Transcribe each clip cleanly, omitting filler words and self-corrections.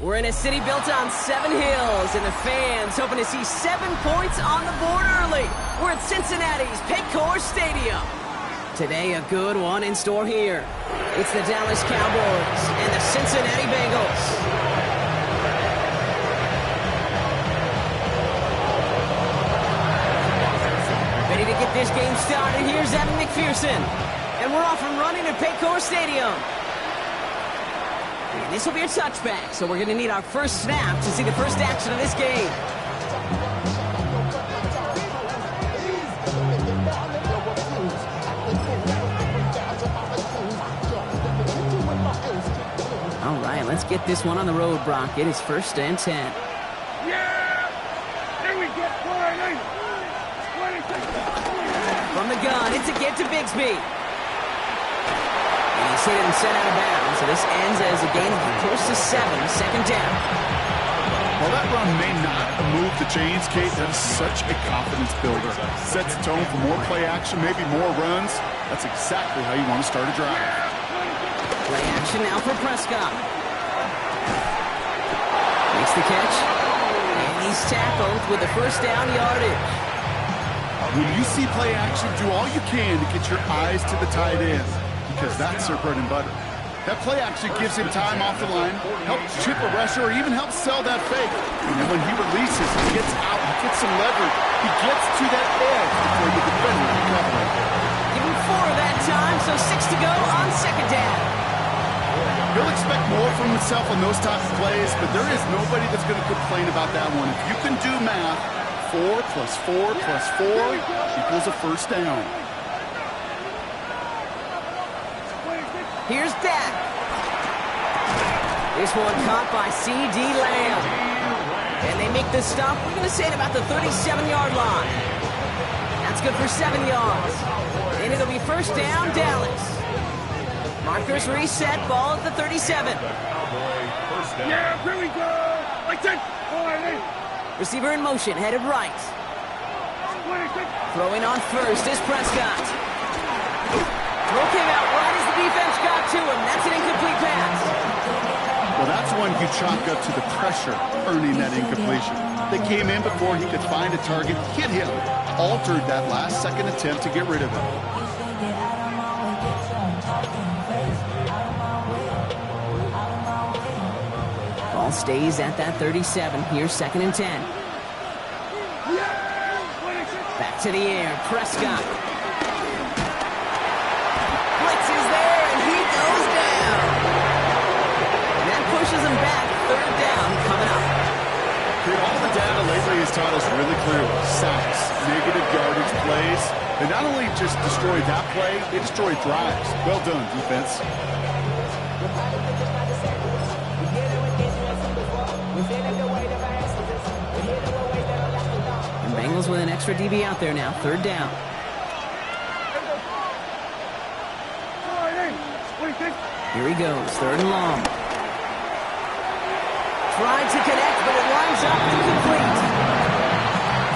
We're in a city built on 7 hills, and the fans hoping to see 7 points on the board early. We're at Cincinnati's Paycor Stadium. Today, a good one in store here. It's the Dallas Cowboys and the Cincinnati Bengals. Ready to get this game started. Here's Evan McPherson. And we're off and running at Paycor Stadium. And this will be a touchback, so we're going to need our first snap to see the first action of this game. All right, let's get this one on the road, Brock. It is 1st and 10. Yeah! Here we get 40. From the gun, it's a get to Bigsby. And he's hit and sent out of bounds, so this ends as a gain of close to 7, 2nd down. Well, that run may not move the chains, Kate. That is such a confidence builder. Sets the tone for more play action, maybe more runs. That's exactly how you want to start a drive. Play action now for Prescott. Makes the catch. And he's tackled with the 1st down yardage. When you see play action, do all you can to get your eyes to the tight end, because that's their bread and butter. That play actually gives him time off the line, helps chip a rusher, or even helps sell that fake. And then when he releases, he gets out, he gets some leverage. He gets to that edge before the defender can cover him. Give him 4 that time, so 6 to go on 2nd down. He'll expect more from himself on those types of plays, but there is nobody that's going to complain about that one. If you can do math, 4 plus 4 plus 4 equals a 1st down. Here's Dak. This one caught by C.D. Lamb. And they make the stop, we're going to say at about the 37-yard line. That's good for 7 yards. And it'll be 1st down, Dallas. Markers reset, ball at the 37. Yeah, here we go. Like that. Receiver in motion, headed right. Throwing on 1st is Prescott. Throw came out right as the defense got to him. That's an incomplete pass. Well, that's one you chalk up to the pressure earning that incompletion. They came in before he could find a target, hit him, altered that last-second attempt to get rid of him. Ball stays at that 37. Here's 2nd and 10. Back to the air. Prescott. Blitz is there, and he goes down. And that pushes him back. 3rd down coming up. All the data lately has taught us really clearly. Sacks, negative yardage plays. They not only just destroyed that play, they destroyed drives. Well done, defense. And Bengals with an extra DB out there now. 3rd down. Here he goes. 3rd and long. Tried to connect, but it lines up incomplete.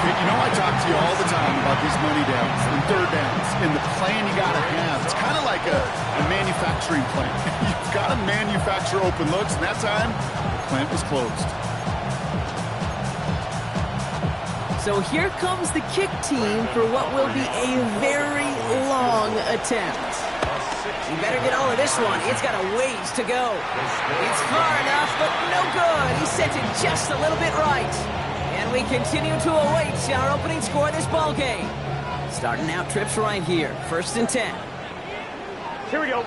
You know, I talk to you all the time about these money downs and 3rd downs and the plan you got to have. It's kind of like a manufacturing plant. You've got to manufacture open looks, and that time, the plant was closed. So here comes the kick team for what will be a very long attempt. You better get all of this one. It's got a ways to go. It's far enough, but no good. He sent it just a little bit right. And we continue to await our opening score of this ball game. Starting out trips right here. 1st and 10. Here we go.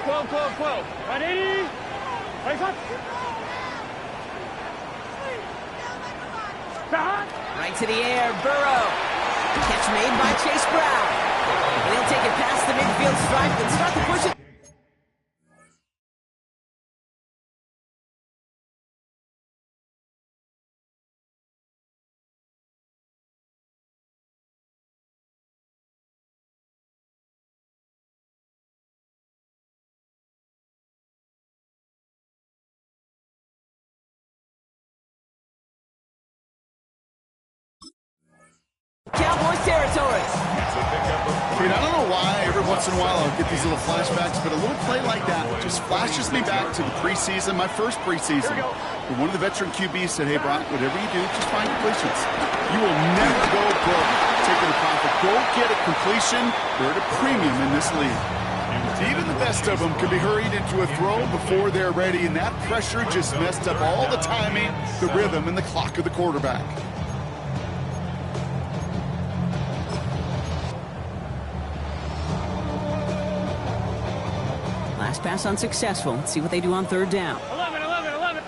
12, 12, 12. 180. Right up. Right to the air, Burrow. Catch made by Chase Brown. And he'll take it past the midfield stripe and start the push. Cowboys territory. Kate, I don't know why every once in a while I'll get these little flashbacks, but a little play like that just flashes me back to the preseason, my first preseason. Where one of the veteran QBs said, hey, Brock, whatever you do, just find completions. You will never go broke taking a profit. Go get a completion. They're at a premium in this league. Even the best of them can be hurried into a throw before they're ready, and that pressure just messed up all the timing, the rhythm, and the clock of the quarterback. Last pass unsuccessful. Let's see what they do on third down. 11.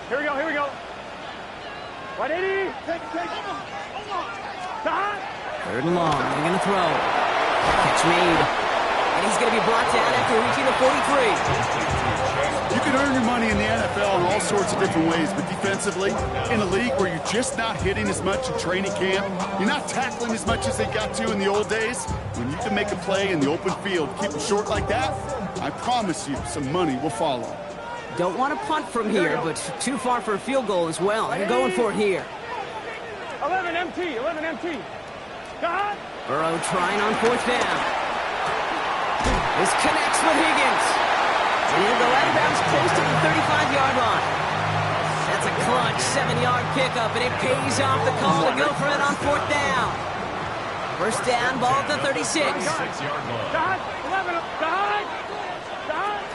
Here we go. 180. Take. Third and long. They're going to throw. Catch made. And he's going to be brought down after reaching the 43. You can earn your money in the NFL in all sorts of different ways, but defensively, in a league where you're just not hitting as much in training camp, you're not tackling as much as they got to in the old days, when you can make a play in the open field, keep them short like that, I promise you some money will follow. Don't want to punt from here, but too far for a field goal as well. They're going for it here. 11 MT. Burrow trying on fourth down. This connects with Higgins. And he'll go out of bounds close to the 35-yard line. That's a clutch 7-yard pickup, and it pays off the call to go for it on fourth down. First down, ball at the 36.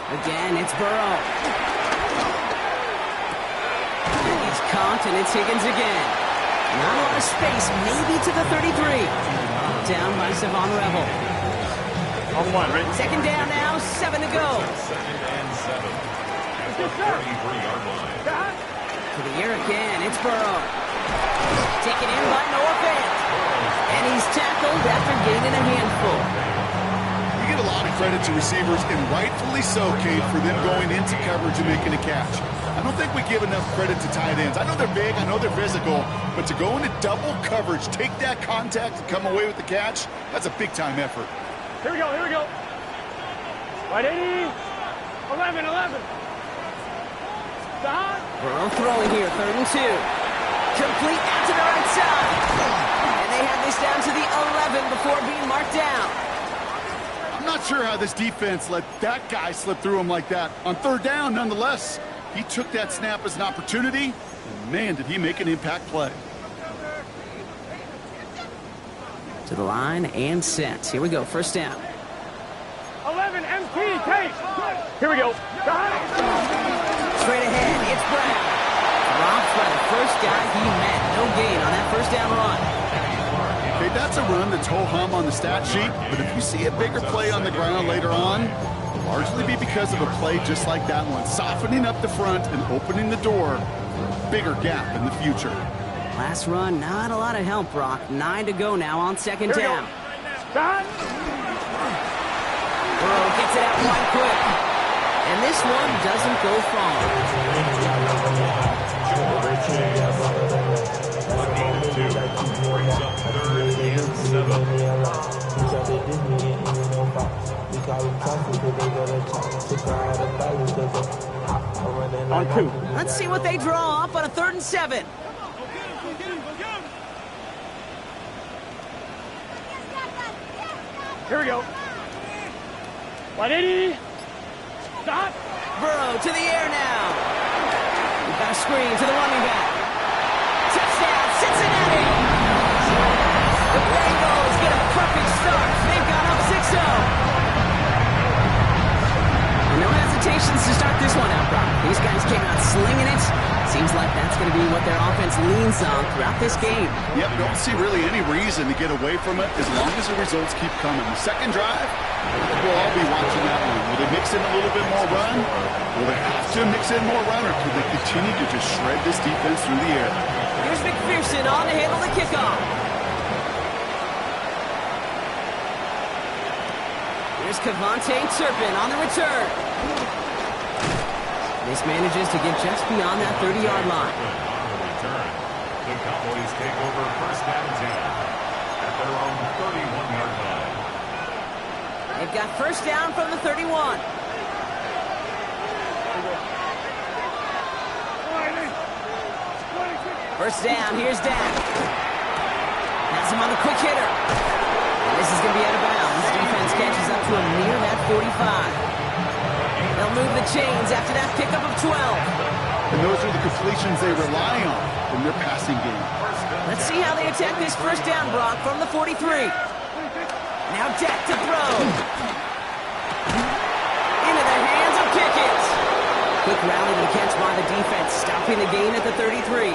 Again, it's Burrow. And he's comped, and it's Higgins again. Not a lot of space, maybe to the 33. Down by Savon Revel. Second down now, 7 to go. To the air again, it's Burrow. Taken in by Noah Fant. And he's tackled after gaining a handful. We give a lot of credit to receivers, and rightfully so, Kate, for them going into coverage and making a catch. I don't think we give enough credit to tight ends. I know they're big, I know they're physical, but to go into double coverage, take that contact, and come away with the catch, that's a big-time effort. Here we go. 180. 11. Burrow throwing here, 3rd and 2. Complete out to the right side. And they have this down to the 11 before being marked down. I'm not sure how this defense let that guy slip through him like that. On third down, nonetheless, he took that snap as an opportunity, and man, did he make an impact play. To the line and set. Here we go, first down. 11 MT, Kate. Here we go. Straight ahead, it's Brown. Dropped by the first guy he met. No gain on that first down run. Okay, that's a run that's ho-hum on the stat sheet, but if you see a bigger play on the ground later on, it'll largely be because of a play just like that one, softening up the front and opening the door for a bigger gap in the future. Last run, not a lot of help, Brock. 9 to go now on second down. Burrow gets it out wide quick. And this one doesn't go far. On 2. Let's see what they draw up on a 3rd and 7. Here we go. 180. Stop. Burrow to the air now. We've got a screen to the running back. Touchdown, Cincinnati. The Bengals get a perfect start. They've got up 6-0. No hesitations to start this one out, Brock. These guys came out slinging it. Seems like that's going to be what their offense leans on throughout this game. Yep, don't see really any reason to get away from it as long as the results keep coming. The second drive, we'll all be watching that one. Will they mix in a little bit more run? Will they have to mix in more run, or could they continue to just shred this defense through the air? Here's McPherson on to handle the kickoff. Here's Kevontae Turpin on the return. This manages to get just beyond that 30-yard line. On the return, the Cowboys take over first down 10 at their own 31-yard line. They've got first down from the 31. First down, here's Dak. Has him on the quick hitter. And this is going to be out of bounds. Defense catches up to him near that 45. They'll move the chains after that pickup of 12. And those are the completions they rely on in their passing game. Let's see how they attack this first down, Brock, from the 43. Now Dak to throw. Into the hands of Pickett. Quick rally to the catch by the defense, stopping the gain at the 33.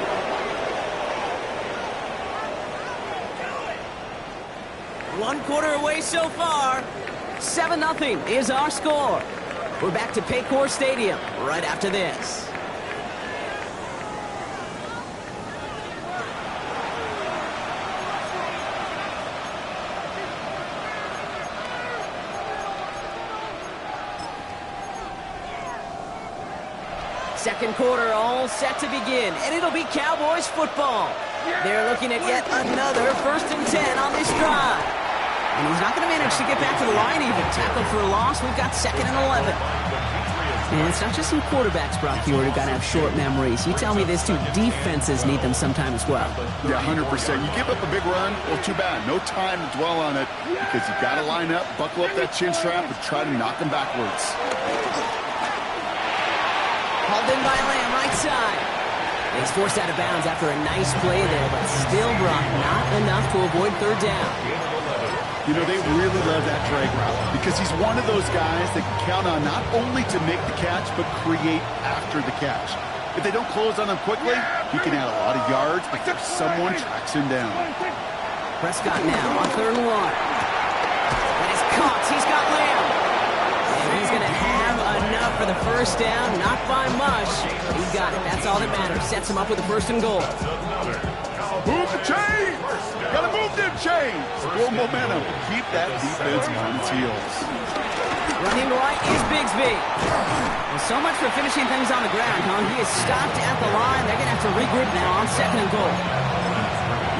One quarter away so far. 7-0 is our score. We're back to Paycor Stadium right after this. Second quarter all set to begin, and it'll be Cowboys football. They're looking at yet another 1st and 10 on this drive. And he's not going to manage to get back to the line even. Tackle for a loss. We've got 2nd and 11. And it's not just some quarterbacks, Brock, you got to have short memories. You tell me this too. Defenses need them sometime as well. Yeah, 100%. You give up a big run, well, too bad. No time to dwell on it because you got to line up, buckle up that chin strap, and try to knock them backwards. Hauled in by Lamb, right side. He's forced out of bounds after a nice play there, but still, Brock, not enough to avoid 3rd down. You know, they really love that drag route because he's one of those guys that can count on not only to make the catch, but create after the catch. If they don't close on him quickly, he can add a lot of yards if someone tracks him down. Prescott now on 3rd and 1. And he's caught. He's got Lamb. And he's going to have enough for the first down. Not by much. He got it. That's all that matters. Sets him up with a 1st and goal. Move the chains! Gotta move them chains! Build momentum. Keep that defense on its heels. Running right is Bigsby. Well, so much for finishing things on the ground, huh? He is stopped at the line. They're going to have to regroup now on 2nd and goal.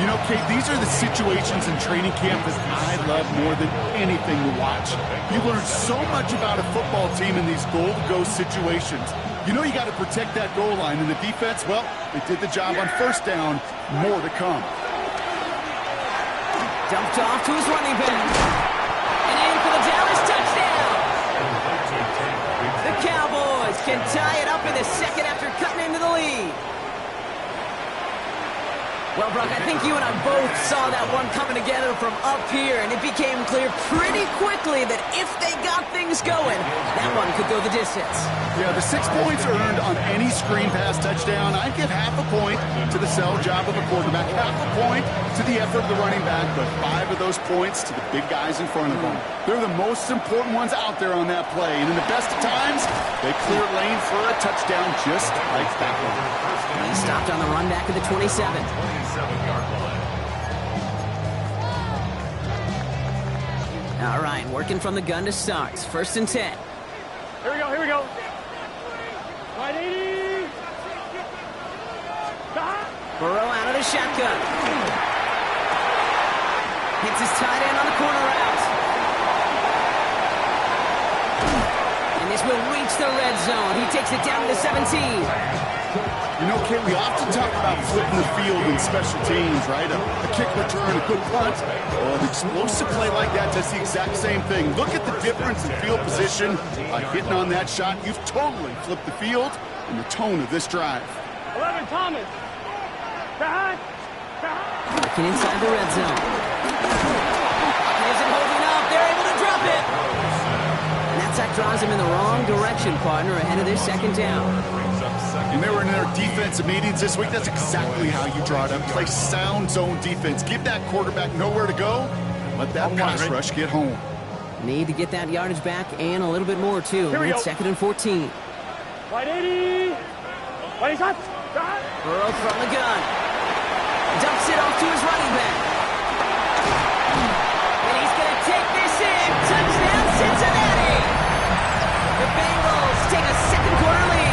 You know, Kate, these are the situations in training camp that I love more than anything to watch. You learn so much about a football team in these goal-to-go situations. You know you got to protect that goal line, and the defense, well, they did the job on 1st down. More to come. Dumped off to his running back. And in for the Dallas touchdown. The Cowboys can tie it up in the 2nd after cutting into the lead. Well, Brock, I think you and I both saw that one coming together from up here, and it became clear pretty quickly that if they got things going, that one could go the distance. Yeah, the 6 points earned on any screen pass touchdown. I'd give half a point to the sell job of a quarterback, half a point to the effort of the running back, but 5 of those points to the big guys in front of them. They're the most important ones out there on that play, and in the best of times, they clear lane for a touchdown just like that one. He stopped on the run back at the 27. 27-yard line. All right, working from the gun to start. 1st and 10. Here we go, here we go. 180. Burrow out of the shotgun. Hits his tight end on the corner route. And this will reach the red zone. He takes it down to the 17. You know, Kate, we often talk about flipping the field in special teams, right? A kick return, a good punt. Well, an explosive play like that does the exact same thing. Look at the difference in field position. By hitting on that shot, you've totally flipped the field and the tone of this drive. 11, Thomas. Working inside the red zone. He isn't holding up. They're able to drop it. And that sack draws him in the wrong direction, partner, ahead of this 2nd down. And they were in their defensive meetings this week. That's exactly how you draw it up. Play sound zone defense. Give that quarterback nowhere to go. Let that pass rush get home. Need to get that yardage back and a little bit more, too. It's 2nd and 14. 180. 20 shots. Burrow from the gun. Dumps it off to his running back. And he's going to take this in. Touchdown, Cincinnati. The Bengals take a 2nd quarter lead.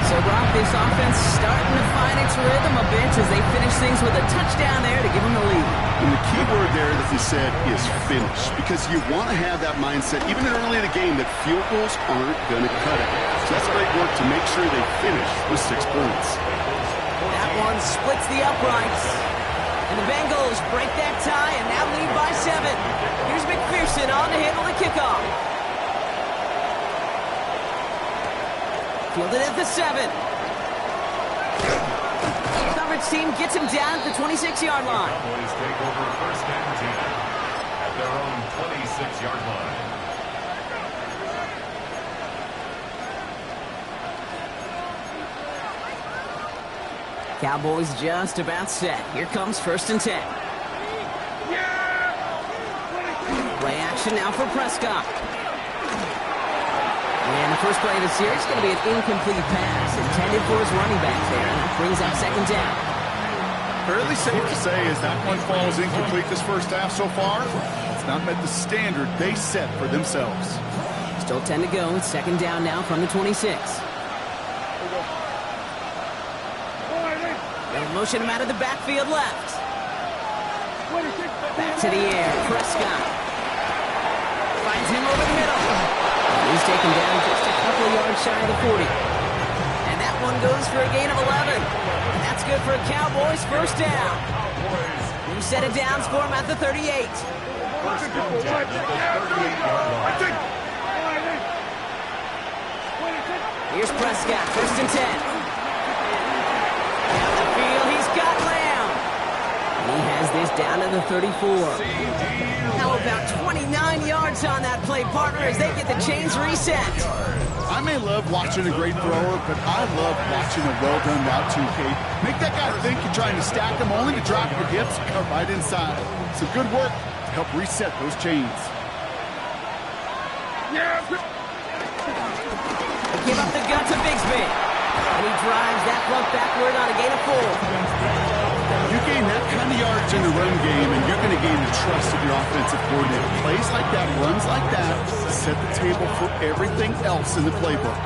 So, Brock, this offense starting to find its rhythm a bit as they finish things with a touchdown there to give them the lead. And the key word there that you said is finish, because you want to have that mindset, even early in the game, that field goals aren't going to cut it. So that's great work to make sure they finish with 6 points. That one splits the uprights. And the Bengals break that tie and now lead by 7. Here's McPherson on to handle the kickoff. Fielded at the 7. Coverage team gets him down at the 26-yard line. Cowboys take over first and 10 at their own 26-yard line. Cowboys just about set. Here comes first and 10. Play action now for Prescott. And the first play of the series is going to be an incomplete pass intended for his running back there. And that brings up second down. Fairly safe to say as that one falls incomplete this first half so far, it's not met the standard they set for themselves. Still 10 to go. It's second down now from the 26. They'll motion him out of the backfield left. Back to the air. Prescott finds him over the middle. He's taken down just a couple yards shy of the 40. And that one goes for a gain of 11. And that's good for a Cowboys first down. New set of downs for him at the 38. First down at the 38-yard line. Here's Prescott, first and 10. Down the field, he's got Lamb. He has this down to the 34. How about 29 yards on that play, partner, as they get the chains reset. I may love watching a great thrower, but I love watching a well-done route too, Kate. Make that guy think you're trying to stack him only to drop your hips and cut right inside. Some good work to help reset those chains. Give up the gut to Bigsby. And he drives that plump backward on a gain of 4. You gain that kind of yards in the run game, and you're going to gain the trust of your offensive coordinator. Plays like that, runs like that, set the table for everything else in the playbook.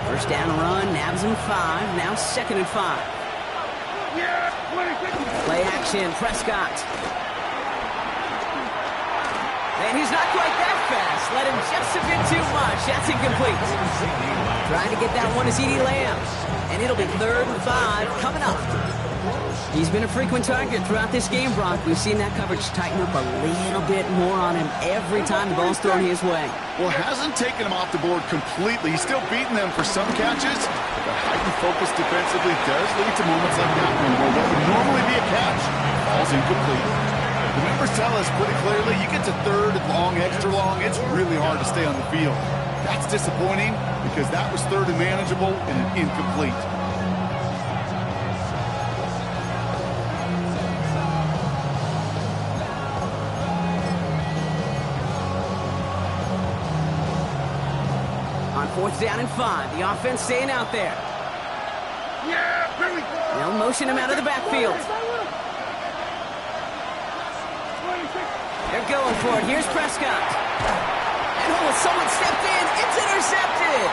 First down run, nabs him 5. Now second and 5. Play action, Prescott. And he's not quite that fast. Let him just a bit too much. That's incomplete. Trying to get that one to CeeDee Lamb. And it'll be 3rd and 5 coming up. He's been a frequent target throughout this game, Brock. We've seen that coverage tighten up a little bit more on him every time the ball's thrown his way. Well, it hasn't taken him off the board completely. He's still beating them for some catches. The heightened focus defensively does lead to moments like that one where what would normally be a catch falls incomplete. The numbers tell us pretty clearly, you get to 3rd and long, extra long, it's really hard to stay on the field. That's disappointing because that was 3rd and manageable and an incomplete. On 4th down and 5, the offense staying out there. They'll motion him out of the backfield. They're going for it. Here's Prescott. And someone stepped in. It's intercepted.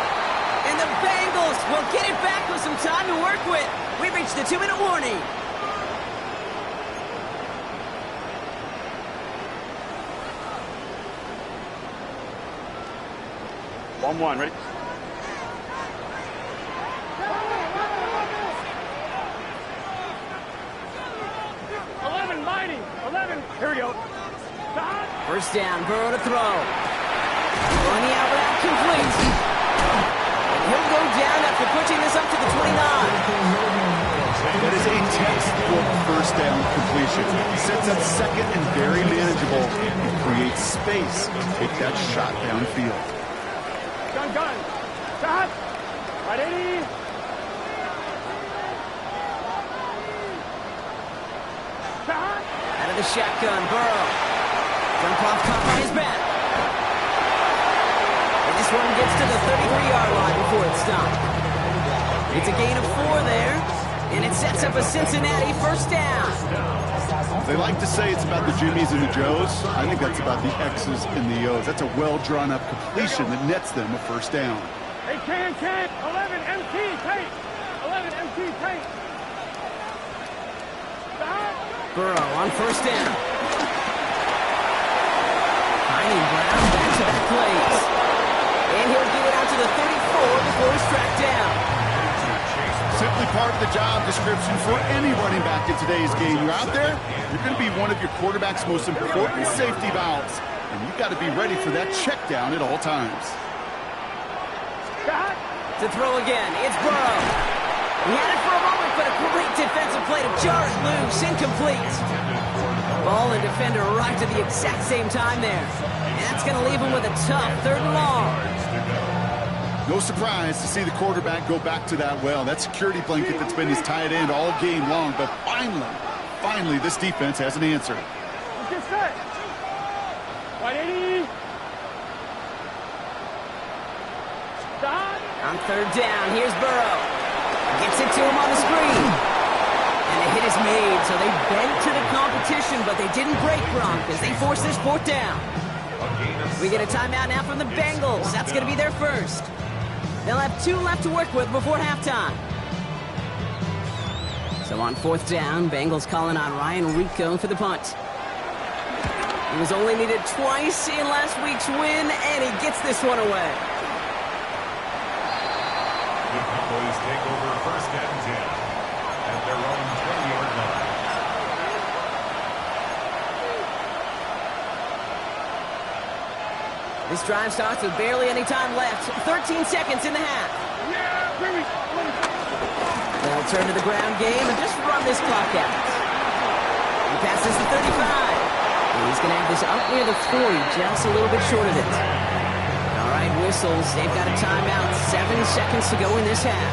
And the Bengals will get it back with some time to work with. We've reached the 2-minute warning. One, ready? Here we go. First down, Burrow to throw. Throwing the out route complete. And he'll go down after pushing this up to the 29. That is a textbook first down completion. Sets up second and very manageable and creates space to take that shot downfield. Gun. Shot. Right 80. Out of the shotgun, Burrow. Jump off caught by his back. And this one gets to the 33-yard line before it's stopped. It's a gain of 4 there, and it sets up a Cincinnati first down. They like to say it's about the Jimmies and the Joes. I think that's about the X's and the O's. That's a well-drawn-up completion that nets them a first down. Hey, can. 11 MT, tape. 11 MT, tape. Burrow on first down. Finding Brown back-to-back plays. And he'll get it out to the 34 before he's tracked down. Simply part of the job description for any running back in today's game. You're out there, you're going to be one of your quarterback's most important safety valves, and you've got to be ready for that check down at all times. To throw again, it's Burrow. He had it for a moment, but a great defensive play to jar it loose, incomplete. Ball and defender arrived at the exact same time there. And that's going to leave him with a tough 3rd and long. No surprise to see the quarterback go back to that well. That security blanket that's been his tight end all game long. But finally, this defense has an answer. Get set. 180. Stop. On 3rd down, here's Burrow. Gets it to him on the screen. And a hit is made, so they bent to the competition, but they didn't break wrong because they forced this 4th down. We get a timeout now from the Bengals. That's going to be their first. They'll have 2 left to work with before halftime. So on 4th down, Bengals calling on Ryan Rico for the punt. He was only needed twice in last week's win, and he gets this one away. The Cowboys take over 1st and 10 at their own 20-yard line. This drive starts with barely any time left. 13 seconds in the half. They'll turn to the ground game and just run this clock out. He passes the 35. And he's going to have this up near the 40, just a little bit short of it. All right, whistles. They've got a timeout. 7 seconds to go in this half.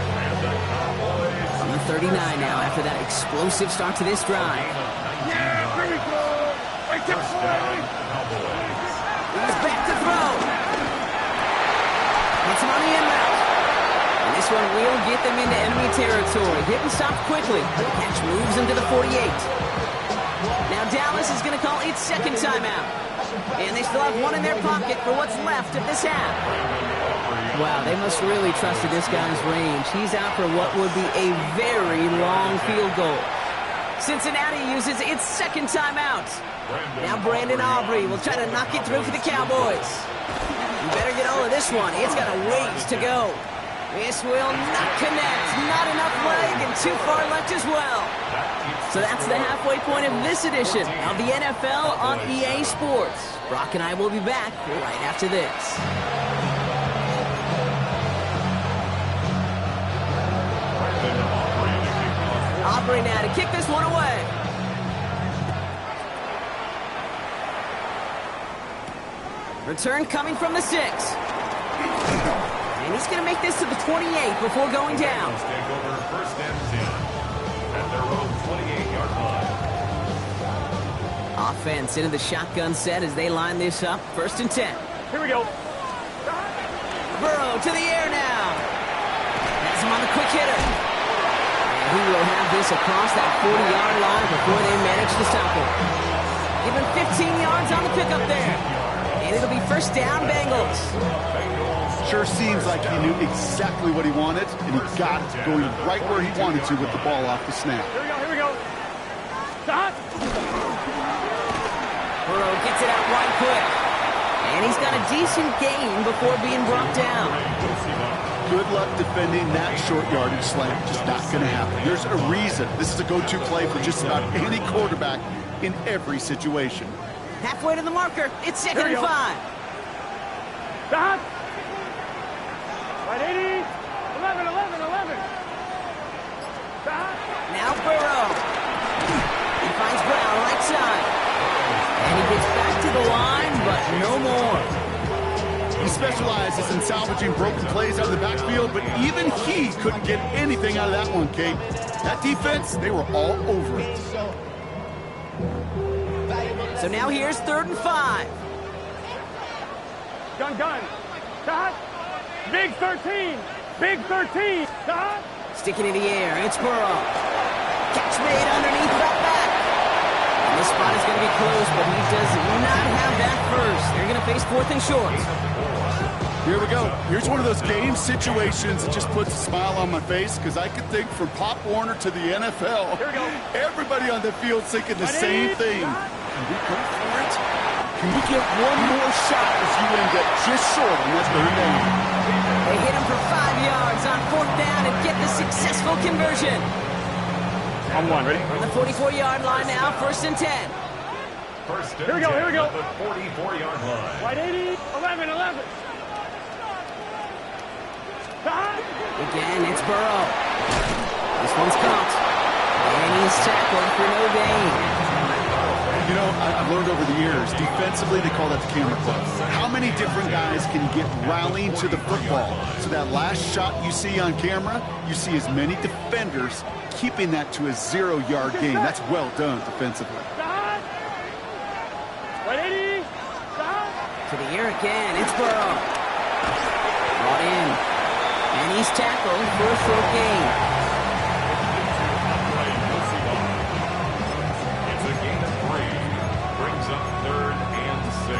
On the 39 now after that explosive start to this drive. He's back to throw. It's him on the end route. And this one will get them into enemy territory. Hit and stop quickly. The catch moves him to the 48. Now Dallas is going to call its 2nd timeout. And they still have 1 in their pocket for what's left of this half. Wow, they must really trusted this guy's range. He's out for what would be a very long field goal. Cincinnati uses its 2nd timeout. Now Brandon Aubrey will try to knock it through for the Cowboys. You better get all of this one. It's got a ways to go. This will not connect. Not enough leg and too far left as well. So that's the halfway point of this edition of the NFL on EA Sports. Brock and I will be back right after this. Aubrey now to kick this one away. Return coming from the 6. And he's going to make this to the 28 before going down. Take over 1st and 10 at their own 28-yard line. Offense into the shotgun set as they line this up. 1st and 10. Here we go. Burrow to the air now. Has him on the quick hitter. And he will have this across that 40-yard line before they manage to stop him. Give him 15 yards on the pickup there. And it'll be 1st down, Bengals. Sure seems like he knew exactly what he wanted, and he got it going right where he wanted to with the ball off the snap. Here we go. Stop. Burrow gets it out right quick. And he's got a decent gain before being brought down. Good luck defending that short yardage slant. Just not going to happen. There's a reason this is a go-to play for just about any quarterback in every situation. Halfway to the marker. It's 2nd and 5. Stop. 180. 11. Stop. Now Burrow. He finds Brown right side. And he gets back to the line, but no more. He specializes in salvaging broken plays out of the backfield, but even he couldn't get anything out of that one, Kate. That defense, they were all over it. So now here's 3rd and 5. Gun. Stop. Big 13. Stop. Sticking in the air. It's Burrow. Catch made underneath that back. And this spot is going to be close, but he does not have that first. They're going to face 4th and short. Here we go. Here's one of those game situations that just puts a smile on my face because I could think from Pop Warner to the NFL. Here we go. Everybody on the field thinking the same thing. Can we go for it? Can we get one more shot as you end up just short on that 3rd down? They hit him for 5 yards on 4th down and get the successful conversion. On one, ready? On the 44-yard line now, 1st and 10. Here we go, here we go. The 44-yard line. Wide 80, 11, 11. Again, it's Burrow. This one's caught. And he's tackled for no gain. You know, I've learned over the years, defensively they call that the camera club. How many different guys can you get rallying to the football? So that last shot you see on camera, you see as many defenders keeping that to a 0-yard gain. That's well done defensively. To the air again, it's Burrow. Brought in. And he's tackled for a short gain. It's a gain of 3. Brings up 3rd and 6.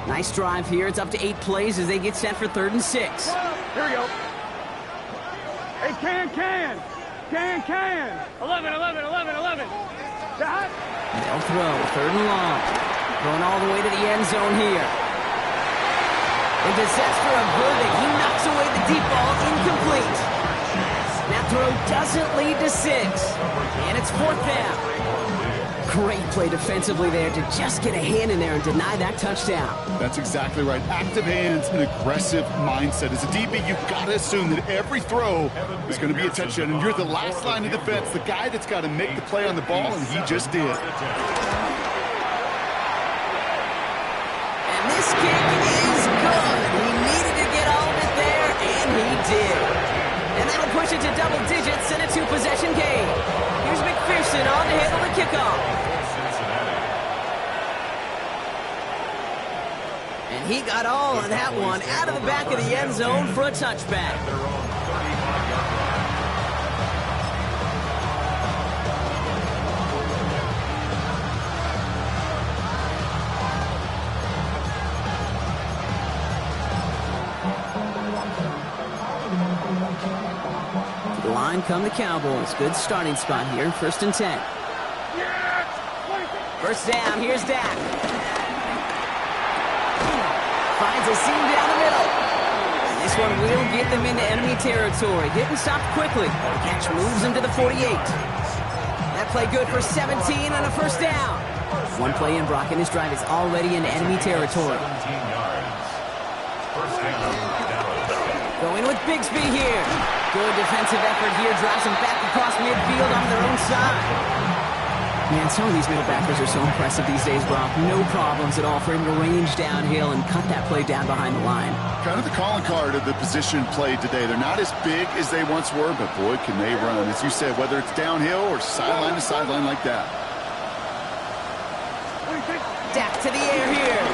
Nice drive here. It's up to 8 plays as they get set for 3rd and 6. Here we go. Hey, can. 11, 11, 11, 11. Shot. They'll throw 3rd and long. Going all the way to the end zone here. A disaster of verdict. He knocks away the deep ball, incomplete. That throw doesn't lead to 6. And it's 4th down. Great play defensively there to just get a hand in there and deny that touchdown. That's exactly right. Active hands and aggressive mindset. As a DB, you've got to assume that every throw is going to be a touchdown. And you're the last line of defense, the guy that's got to make the play on the ball, and he just did. And this kick is good. He needed to get all of it there, and he did. And that'll push it to double digits and a 2-possession game. Here's McPherson on to handle the kickoff. And he got all of that one out of the back of the end zone for a touchback. To the line come the Cowboys. Good starting spot here. 1st and 10. First down. Here's Dak. Finds a seam down the middle. And this one will get them into enemy territory. Getting stopped quickly. The catch moves him to the 48. That play good for 17 and a 1st down. One play in, Brock, and this drive is already into enemy territory. 17 yards. 1st down, Dallas. Going with Bigsby here. Good defensive effort here. Drives them back across midfield on their own side. Man, some of these middle backers are so impressive these days, Brock. No problems at all for him to range downhill and cut that play down behind the line. Kind of the calling card of the position played today. They're not as big as they once were, but boy, can they run. As you said, whether it's downhill or sideline to sideline like that. Dak to the air here.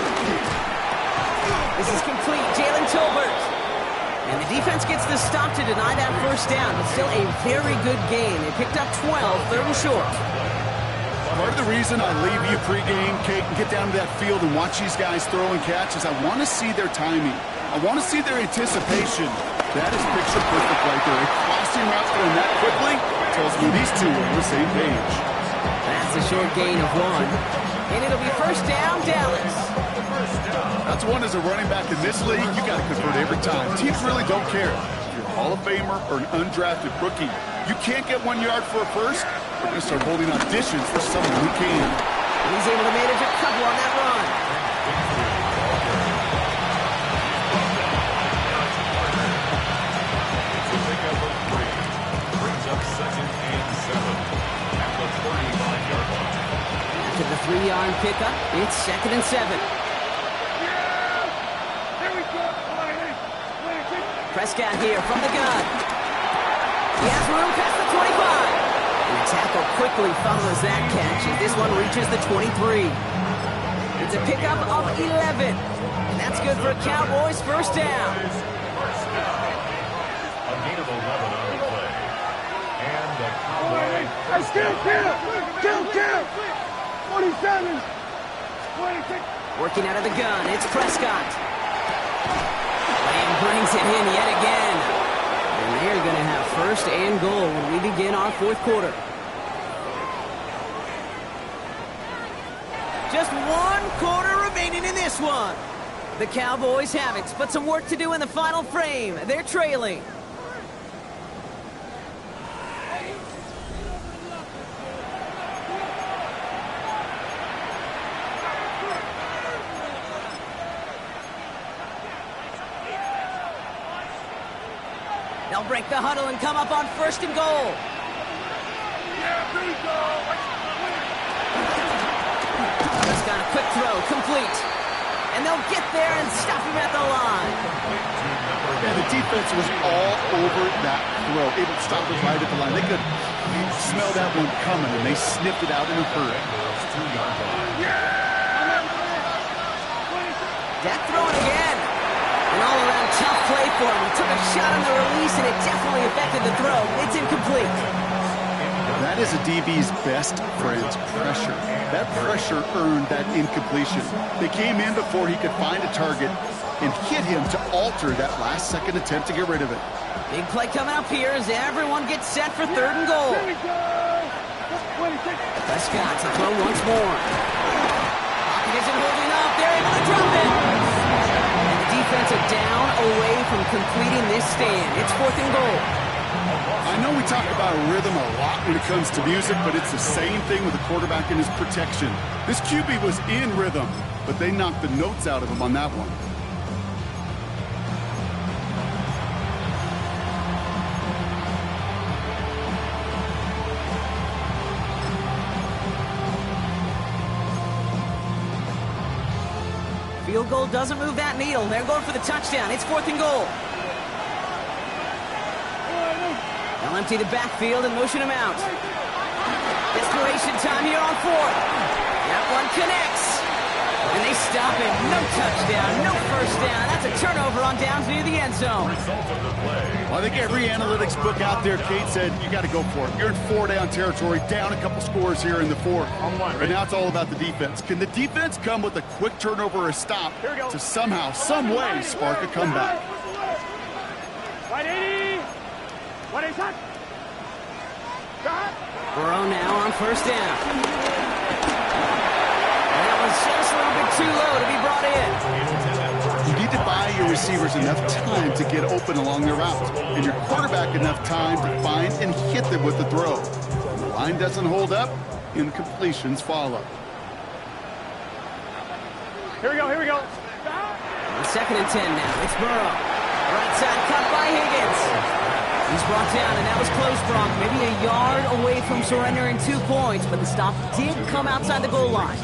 This is complete. Jalen Tolbert. And the defense gets the stop to deny that 1st down, but still a very good game. They picked up 12, 3rd and short. Part of the reason I leave you pregame, Kate, and get down to that field and watch these guys throw and catch is I want to see their timing. I want to see their anticipation. That is picture perfect right there. A crossing route going that quickly tells me these two are on the same page. That's a short gain of 1. And it'll be 1st down, Dallas. That's one as a running back in this league, you got to convert every time. Teams really don't care if you're a Hall of Famer or an undrafted rookie. You can't get 1 yard for a first. We're going to start holding auditions for someone who can. He's able to manage a couple on that run. It's a pickup of 3. Brings up 2nd and 7 at the 35-yard line. After the 3-yard pickup, it's 2nd and 7. Prescott here from the gun. He has room past the 25. And the tackle quickly follows that catch as this one reaches the 23. It's a pickup of 11. And that's good for Cowboys' 1st down. A gain of 11 on the play. And the Cowboys. Hey, kill! 27! 26! Working out of the gun, it's Prescott. And brings it in yet again. And they're going to have 1st and goal when we begin our fourth quarter. Just one quarter remaining in this one. The Cowboys have it, but some work to do in the final frame. They're trailing. They'll break the huddle and come up on 1st and goal. He's got a quick throw, complete. And they'll get there and stop him at the line. Yeah, the defense was all over that throw, able to stop it right at the line. They could smell that one coming, and they sniffed it out in a hurry. Dak throwing again. An all-around tough play for him. He took a shot on the release, and it definitely affected the throw. It's incomplete. That is a DB's best friend, pressure. That pressure earned that incompletion. They came in before he could find a target and hit him to alter that last-second attempt to get rid of it. Big play coming up here as everyone gets set for 3rd and goal. Prescott to throw once more. Pocket isn't holding up. They're able to drop it. And the defense are down away from completing this stand. It's 4th and goal. I know we talk about rhythm a lot when it comes to music, but it's the same thing with the quarterback and his protection. This QB was in rhythm, but they knocked the notes out of him on that one. Field goal doesn't move that needle. They're going for the touchdown. It's 4th and goal. They'll empty the backfield and motion him out. Desperation time here on 4th. That one connects. And they stop it. No touchdown, no first down. That's a turnover on downs near the end zone. Well, I think every analytics book out there, Kate, said you got to go for it. You're in 4-down territory, down a couple scores here in the 4th. But now it's all about the defense. Can the defense come with a quick turnover or a stop to somehow, some way, spark a comeback? Burrow now on 1st down. And that was just a little bit too low to be brought in. You need to buy your receivers enough time to get open along their route, and your quarterback enough time to find and hit them with the throw. When the line doesn't hold up, incompletions follow. Here we go, here we go. On 2nd and 10 now. It's Burrow. Right side cut by Higgins. He's brought down, and that was close, Brock. Maybe a yard away from surrendering 2 points, but the stop did come outside the goal line.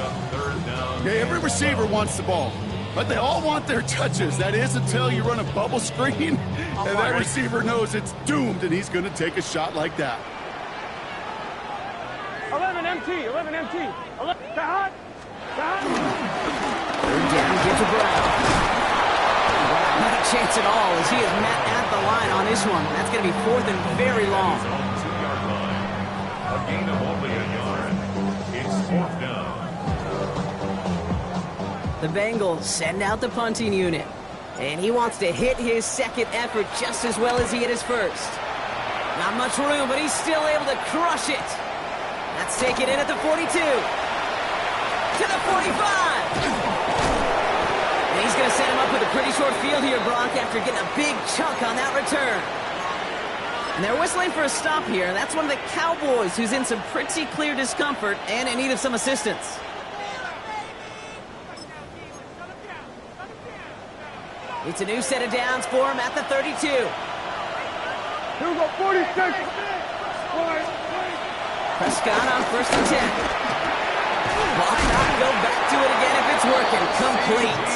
Yeah, every receiver wants the ball, but they all want their touches. That is until you run a bubble screen, and that receiver knows it's doomed, and he's going to take a shot like that. 11 MT, 11 MT. 11, hot. 3rd down, give to Brown. Not a chance at all as he is met at the line on this one. That's going to be 4th and very long. A gain of only a yard. It's 4th down. The Bengals send out the punting unit. And he wants to hit his 2nd effort just as well as he hit his 1st. Not much room, but he's still able to crush it. Let's take it in at the 42. To the 45. And he's going to set him up with a pretty short field here, Brock, after getting a big chunk on that return. And they're whistling for a stop here. That's one of the Cowboys who's in some pretty clear discomfort and in need of some assistance. It's a new set of downs for him at the 32. Here we go, 46. Prescott on 1st and 10. Why not go back to it again if it's working? Complete.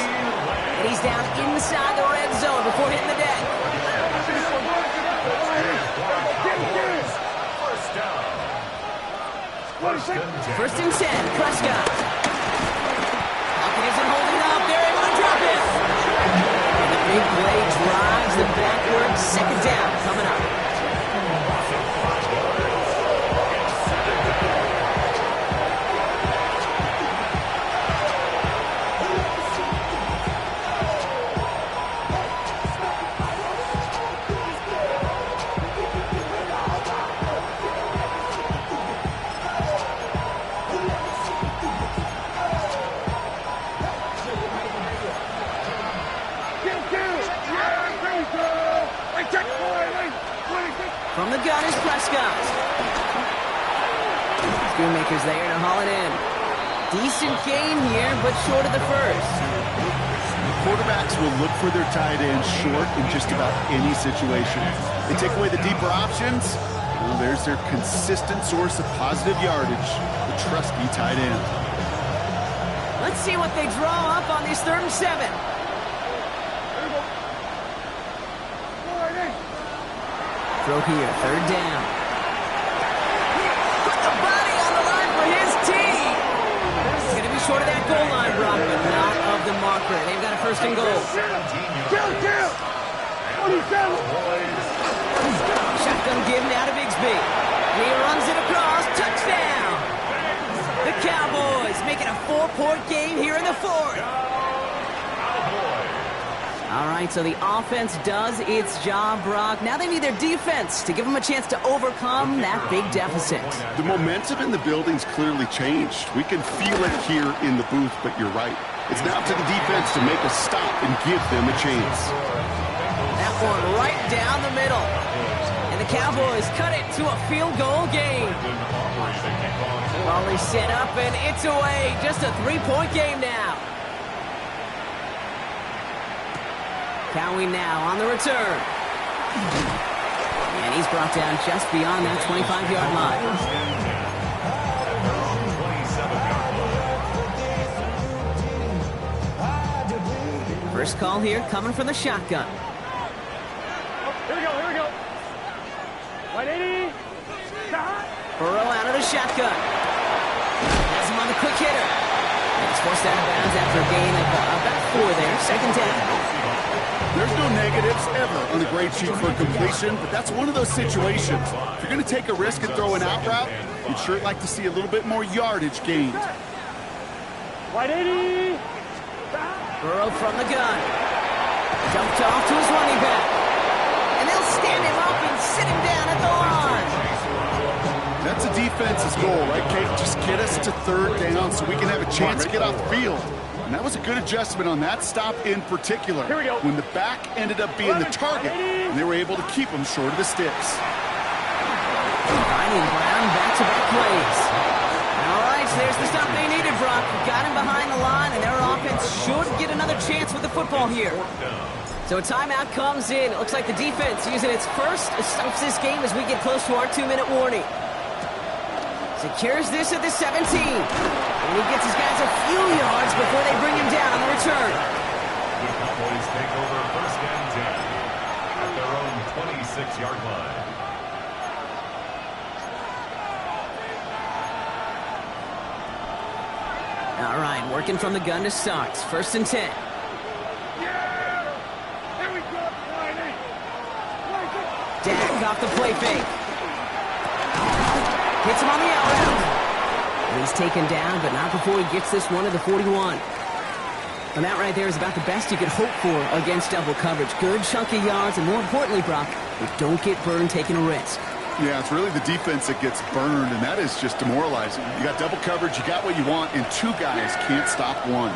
And he's down inside the red zone before hitting the deck. First and 10, Prescott. Pocket isn't holding up. They're able to drop it. And the big play drives them backward. 2nd down coming up. run is Prescott. Schoonmaker's there to haul it in. Decent gain here, but short of the first. Quarterbacks will look for their tight end short in just about any situation. They take away the deeper options. Well, there's their consistent source of positive yardage, the trusty tight end. Let's see what they draw up on this 3rd and 7. Throw here, 3rd down. Put the body on the line for his team. He's going to be short of that goal line, Brock, but not of the marker. They've got a 1st and goal. Shotgun give now to Bigsby. And he runs it across. Touchdown. The Cowboys making a 4-point game here in the 4th. All right, so the offense does its job, Brock. Now they need their defense to give them a chance to overcome that big deficit. The momentum in the building's clearly changed. We can feel it here in the booth, but you're right. It's now to the defense to make a stop and give them a chance. That one right down the middle. And the Cowboys cut it to a field goal game. Ball is set up, and it's away. Just a 3-point game now. Cowie now on the return. And he's brought down just beyond that 25-yard line. First call here coming from the shotgun. Here we go. 180. Burrow out of the shotgun. Has him on the quick hitter. And it's forced out of bounds after a gain of about 4 there. 2nd down. There's no negatives ever on a grade sheet for a completion, but that's one of those situations. If you're going to take a risk and throw an out route, you'd sure like to see a little bit more yardage gained. 180. Burrow from the gun. Dumped off to his running back. And they'll stand him up and sit him down at the line. That's a defense's goal, right, Kate? Just get us to 3rd down so we can have a chance to get off the field. And that was a good adjustment on that stop in particular. Here we go. When the back ended up being the target, and they were able to keep him short of the sticks. Finding Brown back-to-back plays. All right, so there's the stop they needed, Brock. Got him behind the line, and their offense should get another chance with the football here. So a timeout comes in. It looks like the defense using its first stops this game as we get close to our 2-minute warning. Secures this at the 17. And he gets his guys a few yards before they bring him down on the return. The Cowboys take over 1st and 10 at their own 26-yard line. All right, working from the gun to start. 1st and 10. Dak off the play fake. Hits him on the out route. And he's taken down, but not before he gets this one to the 41. And that right there is about the best you could hope for against double coverage. Good chunky yards, and more importantly, Brock, they don't get burned taking a risk. Yeah, it's really the defense that gets burned, and that is just demoralizing. You got double coverage, you got what you want, and 2 guys can't stop one.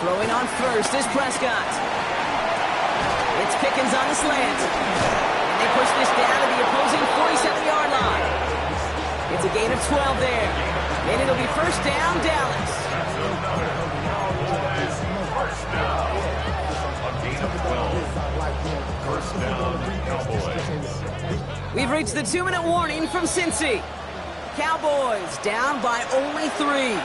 Throwing on first is Prescott. It's Pickens on the slant. And they push this down to the opposing 47-yard line. It's a gain of 12 there. And it'll be 1st down, Dallas. First down. A gain of 12. 1st down, Cowboys. We've reached the 2-minute warning from Cincy. Cowboys down by only 3.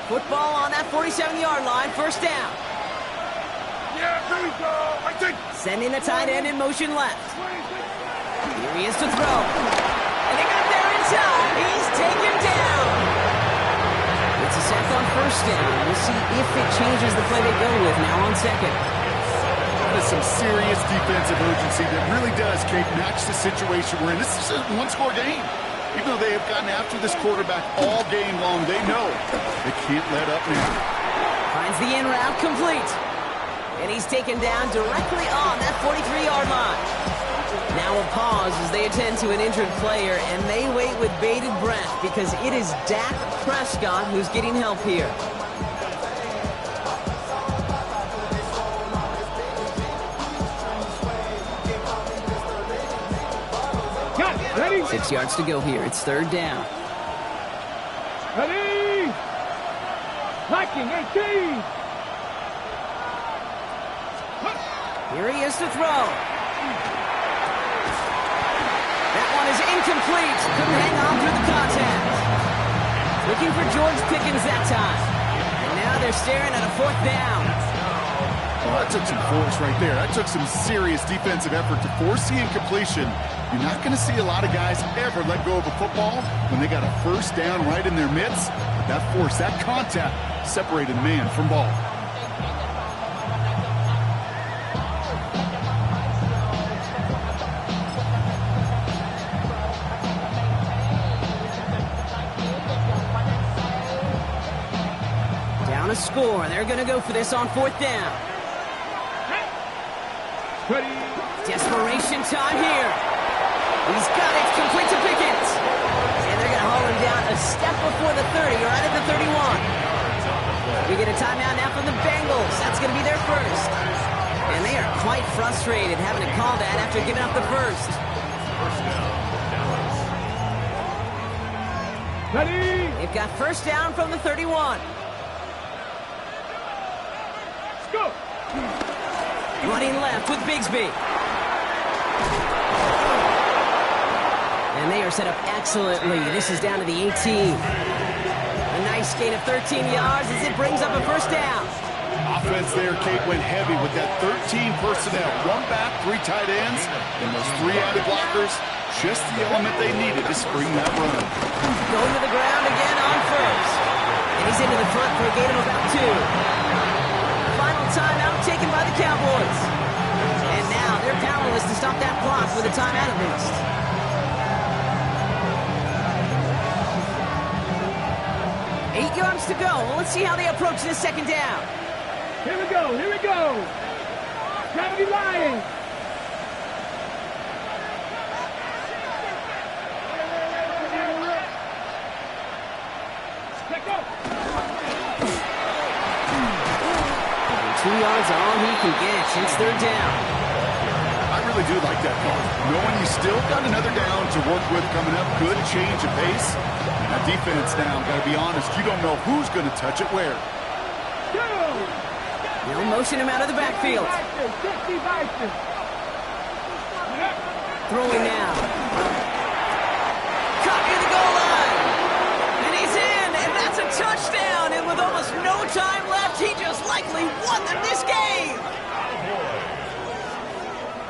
Football on that 47-yard line, 1st down. Yeah, there we go. I think. Sending the tight end in motion left. Here he is to throw. And they got there in time. He's taken down. It's a sack on 1st down. We'll see if it changes the play they go with now on 2nd. That is some serious defensive urgency that really does, Kate, match the situation we're in. This is a 1-score game. Even though they have gotten after this quarterback all game long, they know they can't let up now. Finds the in route complete. And he's taken down directly on that 43-yard line. Now a pause as they attend to an injured player, and they wait with bated breath because it is Dak Prescott who's getting help here. Ready? 6 yards to go here. It's third down. Ready? Liking 18. Here he is to throw. That one is incomplete. Couldn't hang on through the contact. Looking for George Pickens that time. And now they're staring at a fourth down. Oh, that took some force right there. That took some serious defensive effort to force the incompletion. You're not going to see a lot of guys ever let go of a football when they got a first down right in their midst. That force, that contact, separated man from ball. Down a score. They're going to go for this on fourth down. Ready? Desperation time here. He's got it. It's complete to Pickens. And they're going to haul him down a step before the 30, right at the 31. We get a timeout now from the Bengals. That's going to be their first. And they are quite frustrated having to call that after giving up the first. Ready? They've got first down from the 31. Let's go. Running left with Bigsby. And they are set up excellently. This is down to the 18. A nice gain of 13 yards as it brings up a first down. Offense there, Kate, went heavy with that 13 personnel. One back, 3 tight ends, and those 3 added blockers. Just the element they needed to spring that run. Going to the ground again on first. And he's into the front for a gain of about 2. Final timeout taken by the Cowboys. And now they're powerless to stop that clock with a timeout at least. Eight yards to go. Well, let's see how they approach this second down. Here we go. Here we go. Gravity Lions. Let's go. 2 yards all he can get. It's third down. I really do like that call. Knowing you still got another down to work with coming up. Good change of pace. That defense now, got to be honest, you don't know who's going to touch it where. They'll motion him out of the backfield. Throwing now. Caught near the goal line. And he's in, and that's a touchdown. And with almost no time left, he just likely won them this game.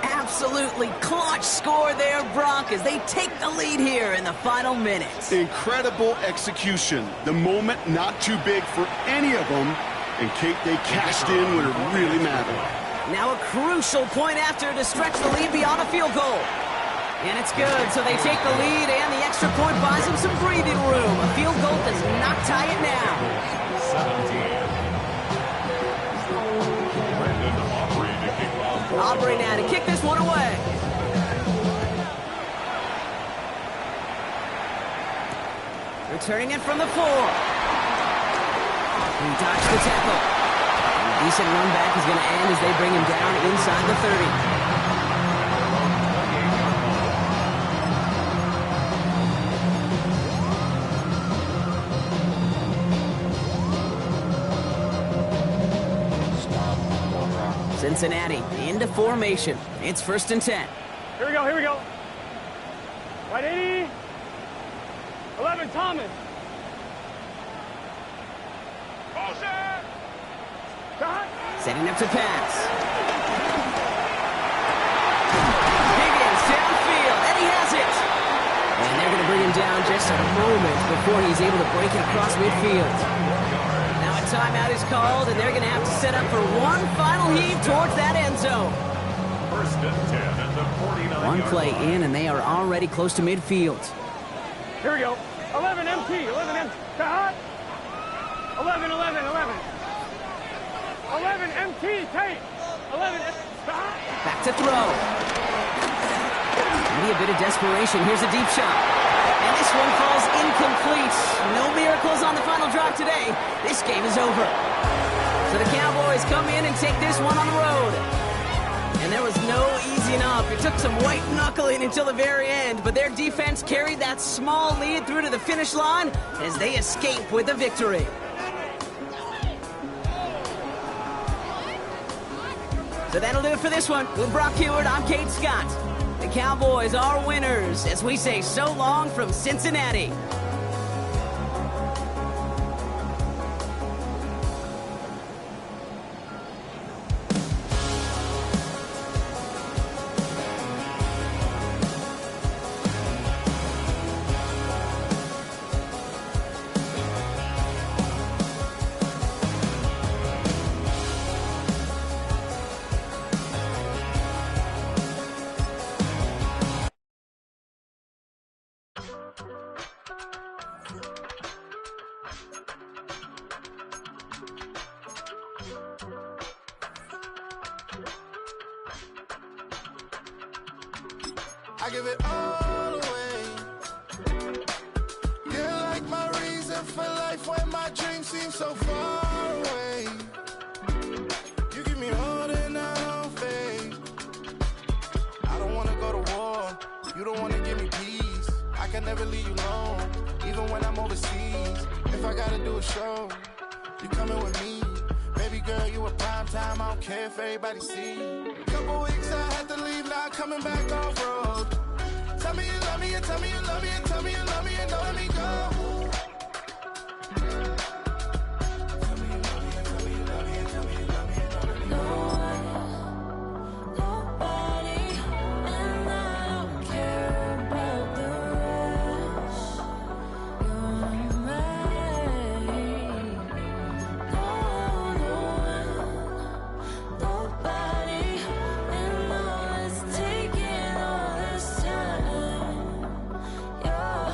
Absolutely clutch score there, Brock, as they take the lead here in the final minutes. Incredible execution. The moment not too big for any of them. And Kate, they cashed in when it really mattered. Now a crucial point after to stretch the lead beyond a field goal. And it's good, so they take the lead, and the extra point buys them some breathing room. A field goal does not tie it now. 17. Aubrey now to kick this one away. Returning it from the 4. He dodged the tackle. A decent run back is going to end as they bring him down inside the 30. Cincinnati into formation. It's 1st and 10. Here we go. Here we go. Right 80. 11 Thomas. Setting up to pass. Higgins downfield, and he has it. And they're going to bring him down just a moment before he's able to break it across midfield. Now a timeout is called, and they're going to have to set up for one final heave towards that end zone. 1st and 10 at the 49. One play in, and they are already close to midfield. Here we go. 11 MT. 11 MT. 11, 11, 11. 11, MT, tight. 11, stop. Back to throw. Maybe a bit of desperation. Here's a deep shot. And this one falls incomplete. No miracles on the final drive today. This game is over. So the Cowboys come in and take this one on the road. And there was no easing up. It took some white knuckling until the very end, but their defense carried that small lead through to the finish line as they escape with a victory. So that'll do it for this one. With Brock Heward, I'm Kate Scott. The Cowboys are winners as we say so long from Cincinnati. I give it all away. You're like my reason for life when my dreams seem so far away. You give me all that I don't fade. I don't wanna go to war. You don't wanna give me peace. I can never leave you alone, even when I'm overseas. If I gotta do a show, you coming with me. Baby girl, you a prime time. I don't care if everybody see. Couple weeks I had to leave, now coming back off road. Tell me you love me, and tell me you love me, and tell me you love me, and don't let me go. Tell me you love me, and tell me you love me, and tell me you love me, and don't let me go. Nobody, and I don't care about the rest. You're mine. No one, nobody, and all it's taking all this time. You're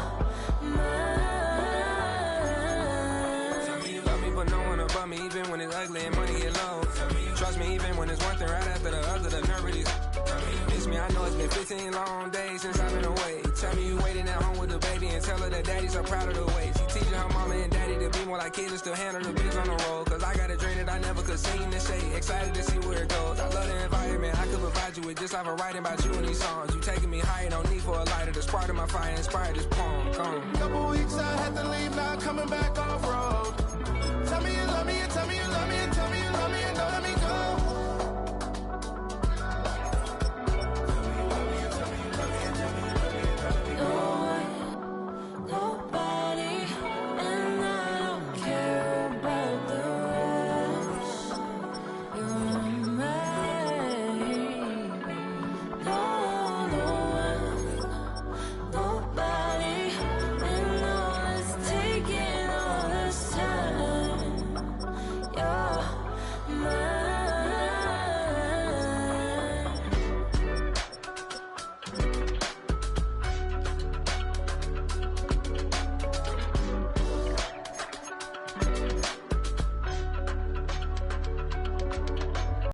mine. Tell me you love me, but no one above me, even when it's ugly and money get low. Trust me, even when it's one thing right after the other, the nerve of these. Miss me, I know it's been 15 long days since I've been away. Tell me you waiting at home with the baby and tell her that daddy's so proud of the way. She teaching her mama and daddy to be more like kids and still handle the biz on the road. Cause I got a dream that I never could sing and say. Excited to see where it goes. I love the environment. I could provide you with just like I'm writing about you in these songs. You taking me higher, no need for a lighter. The spark of my fire inspired this poem. Come on. Couple weeks I had to leave, now coming back off road.